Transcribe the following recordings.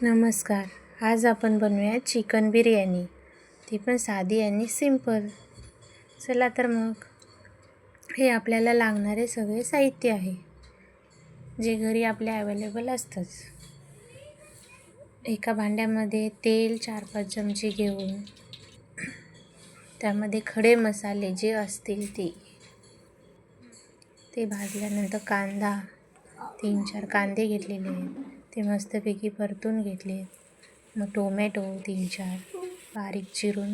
नमस्कार. आज आपण बनवूया चिकन बिर्याणी. ती पण साधी आणि सिंपल. चला तर मग. हे आपल्याला लागणारे सगळे साहित्य आहे, जे घरी आपल्या अवेलेबल असतंच. एका भांड्यामध्ये तेल 4-5 चमचे घेऊन त्यामध्ये खडे मसाले जे असतील ते भाजल्यानंतर कांदा 3-4 कांदे घेतलेले आहेत, ते मस्तपैकी परतून घेतले. मग टोमॅटो 3-4 बारीक चिरून.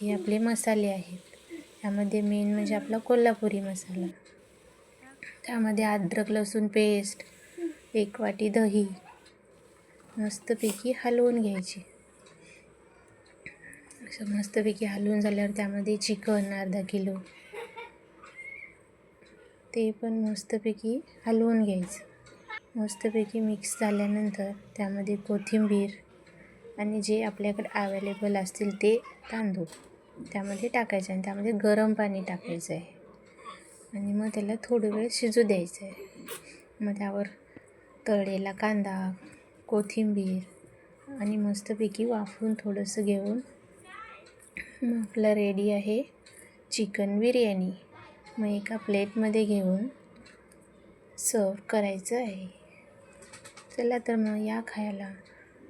हे आपले मसाले आहेत. त्यामध्ये मेन म्हणजे आपला कोल्हापुरी मसाला. त्यामध्ये अद्रक लसूण पेस्ट, 1 वाटी दही मस्तपैकी हलवून घ्यायची. असं मस्तपैकी हलवून झाल्यावर त्यामध्ये चिकन अर्धा किलो ते पण मस्तपैकी हलवून घ्यायचं. मस्तपैकी मिक्स झाल्यानंतर त्यामध्ये कोथिंबीर आणि जे आपल्याकडे अवेलेबल असतील ते तांदूळ त्यामध्ये टाकायचे आणि त्यामध्ये गरम पाणी टाकायचं आहे आणि मग त्याला थोडं वेळ शिजू द्यायचं आहे. मग त्यावर तळलेला कांदा, कोथिंबीर आणि मस्तपैकी वाफवून थोडंसं घेऊन मग आपलं रेडी आहे चिकन बिर्याणी. मग एका प्लेटमध्ये घेऊन सर्व करायचं आहे. चला तर मग या खायला.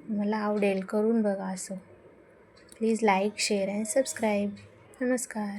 मला आवडेल, करून बघा असं. Please like, share and subscribe. नमस्कार.